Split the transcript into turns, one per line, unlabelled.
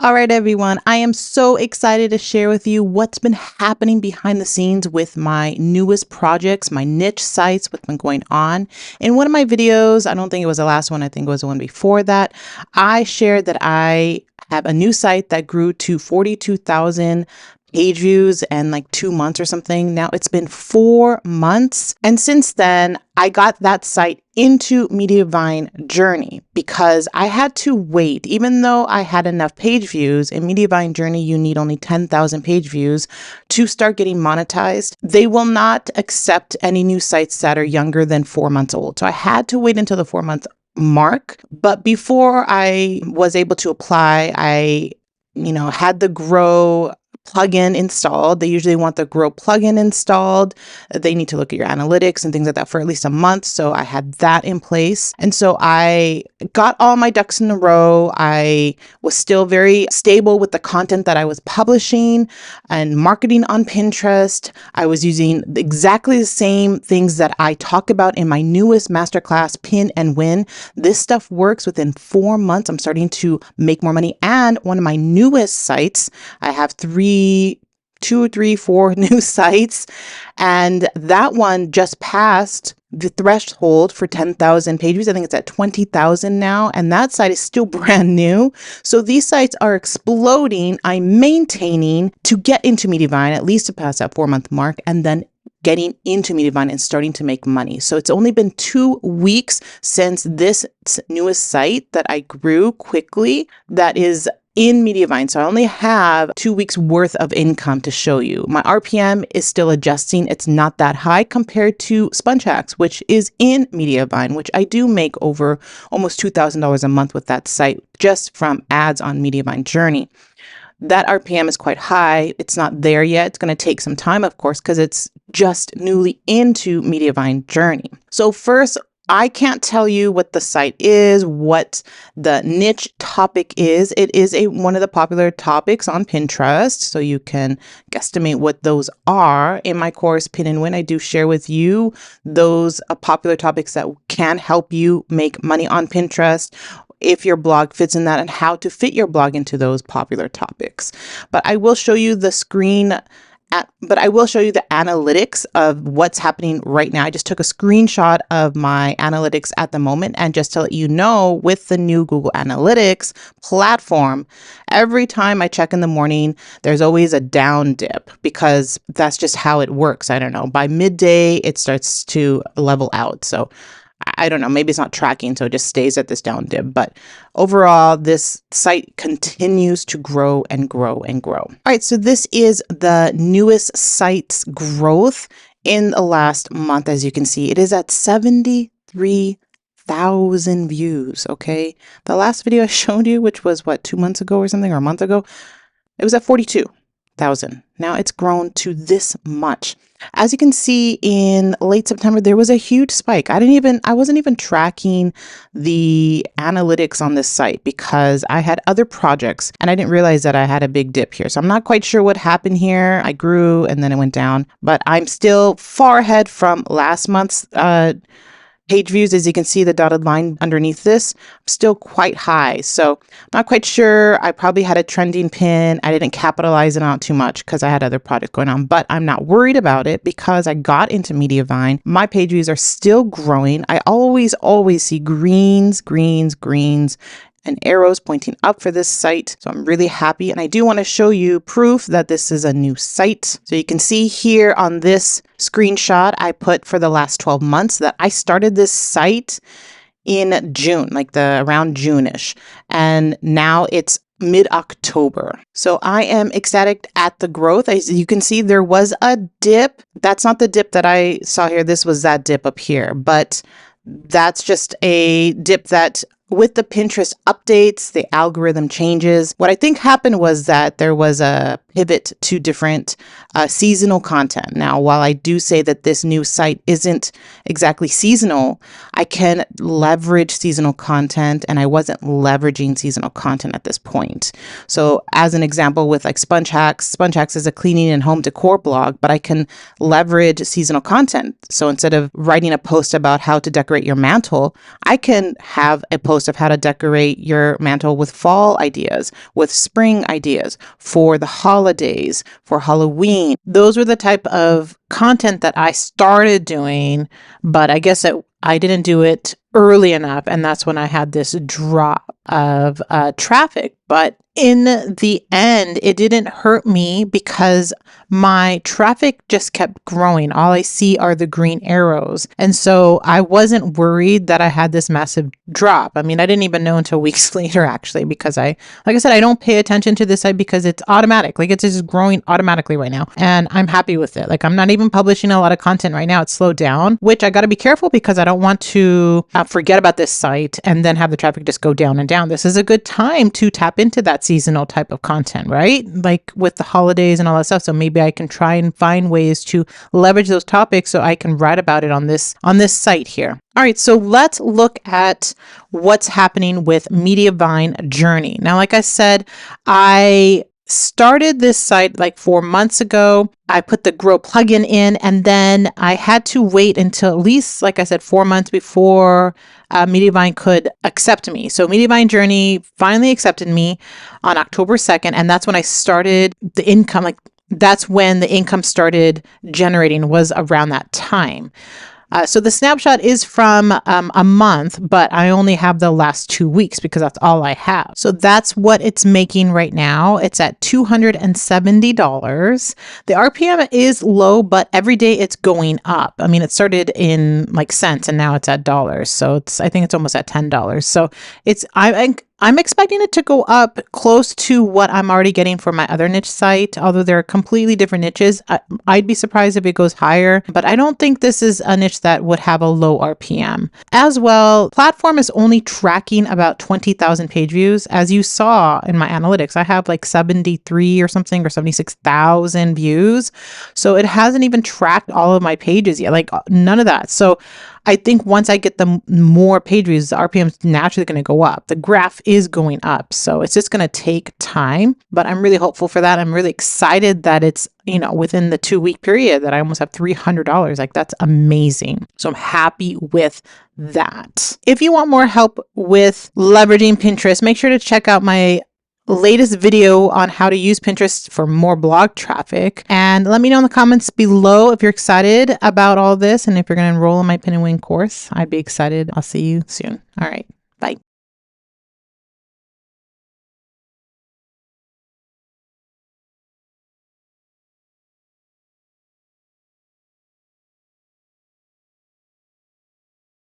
All right, everyone. I am so excited to share with you what's been happening behind the scenes with my newest projects, my niche sites, what's been going on. In one of my videos, I don't think it was the last one, I think it was the one before that, I shared that I have a new site that grew to 42,000 page views in like 2 months or something. Now it's been 4 months. And since then, I got that site into Mediavine Journey because I had to wait, even though I had enough page views. In Mediavine Journey, you need only 10,000 page views to start getting monetized. They will not accept any new sites that are younger than 4 months old. So I had to wait until the 4 month mark. But before I was able to apply, I had the Grow plugin installed. They usually want the Grow plugin installed. They need to look at your analytics and things like that for at least a month. So I had that in place. And so I got all my ducks in a row. I was still very stable with the content that I was publishing and marketing on Pinterest. I was using exactly the same things that I talk about in my newest masterclass, Pin and Win. This stuff works. Within 4 months. I'm starting to make more money. And one of my newest sites, I have 2, 3, 4 new sites. And that one just passed the threshold for 10,000 page views. I think it's at 20,000 now. And that site is still brand new. So these sites are exploding. I'm maintaining to get into Mediavine, at least to pass that 4 month mark, and then getting into Mediavine and starting to make money. So it's only been 2 weeks since this newest site that I grew quickly that is in Mediavine. So I only have 2 weeks worth of income to show you. My RPM is still adjusting. It's not that high compared to Sponge Hacks, which is in Mediavine, which I do make over almost $2,000 a month with that site just from ads on Mediavine Journey. That RPM is quite high. It's not there yet. It's going to take some time, of course, because it's just newly into Mediavine Journey. So first, I can't tell you what the site is, what the niche topic is. It is one of the popular topics on Pinterest, so you can guesstimate what those are. In my course, Pin and Win, I do share with you those popular topics that can help you make money on Pinterest if your blog fits in that and how to fit your blog into those popular topics. But I will show you the analytics of what's happening right now. I just took a screenshot of my analytics at the moment. And just to let you know, with the new Google Analytics platform, every time I check in the morning, there's always a down dip because that's just how it works. I don't know. By midday, it starts to level out. So I don't know, maybe it's not tracking, so it just stays at this down dip. But overall, this site continues to grow and grow and grow. All right, so this is the newest site's growth in the last month. As you can see, it is at 73,000 views, okay? The last video I showed you, which was what, 2 months ago or something, or a month ago, it was at 42,000. Now it's grown to this much. As you can see, in late September, there was a huge spike. I wasn't even tracking the analytics on this site because I had other projects and I didn't realize that I had a big dip here. So I'm not quite sure what happened here. I grew and then it went down, but I'm still far ahead from last month's page views. As you can see, the dotted line underneath this, I'm still quite high. So I'm not quite sure. I probably had a trending pin. I didn't capitalize it on too much because I had other projects going on, but I'm not worried about it because I got into Mediavine. My page views are still growing. I always see greens, and arrows pointing up for this site. So I'm really happy. And I do want to show you proof that this is a new site. So you can see here on this screenshot I put for the last 12 months that I started this site in June, like around June-ish. And now it's mid-October. So I am ecstatic at the growth. As you can see, there was a dip. That's not the dip that I saw here. This was that dip up here, but that's just a dip that with the Pinterest updates, the algorithm changes. What I think happened was that there was a pivot to different seasonal content. Now, while I do say that this new site isn't exactly seasonal, I can leverage seasonal content, and I wasn't leveraging seasonal content at this point. So as an example with like Sponge Hacks is a cleaning and home decor blog, but I can leverage seasonal content. So instead of writing a post about how to decorate your mantle, I can have a post of how to decorate your mantle with fall ideas, with spring ideas, for the holidays, for Halloween. Those were the type of content that I started doing, but I guess I didn't do it early enough. And that's when I had this drop of traffic. But in the end, it didn't hurt me because my traffic just kept growing. All I see are the green arrows. And so I wasn't worried that I had this massive drop. I mean, I didn't even know until weeks later, actually, because like I said, I don't pay attention to this site because it's automatic. Like it's just growing automatically right now. And I'm happy with it. Like I'm not even publishing a lot of content right now. It's slowed down, which I got to be careful because I don't want to forget about this site and then have the traffic just go down and down. This is a good time to tap into that seasonal type of content, right? Like with the holidays and all that stuff. So maybe I can try and find ways to leverage those topics so I can write about it on this site here. All right, so let's look at what's happening with Mediavine Journey. Now, like I said, I started this site like 4 months ago. I put the Grow plugin in, and then I had to wait until at least, like I said, 4 months before Mediavine could accept me. So Mediavine Journey finally accepted me on October 2nd, and that's when I started the income. Like that's when the income started generating, was around that time. So the snapshot is from a month, but I only have the last 2 weeks because that's all I have. So that's what it's making right now. It's at $270. The RPM is low, but every day it's going up. I mean, it started in like cents and now it's at dollars. So I think it's almost at $10. So I'm expecting it to go up close to what I'm already getting for my other niche site, although they're completely different niches. I'd be surprised if it goes higher, but I don't think this is a niche that would have a low RPM. As well, platform is only tracking about 20,000 page views. As you saw in my analytics, I have like 73 or something or 76,000 views. So it hasn't even tracked all of my pages yet, like none of that. So I think once I get the more page views, the RPM is naturally going to go up. The graph is going up. So it's just going to take time, but I'm really hopeful for that. I'm really excited that it's, within the 2 week period that I almost have $300. Like that's amazing. So I'm happy with that. If you want more help with leveraging Pinterest, make sure to check out my latest video on how to use Pinterest for more blog traffic. And let me know in the comments below if you're excited about all this and if you're going to enroll in my Pin and Win course. I'd be excited. I'll see you soon. All right.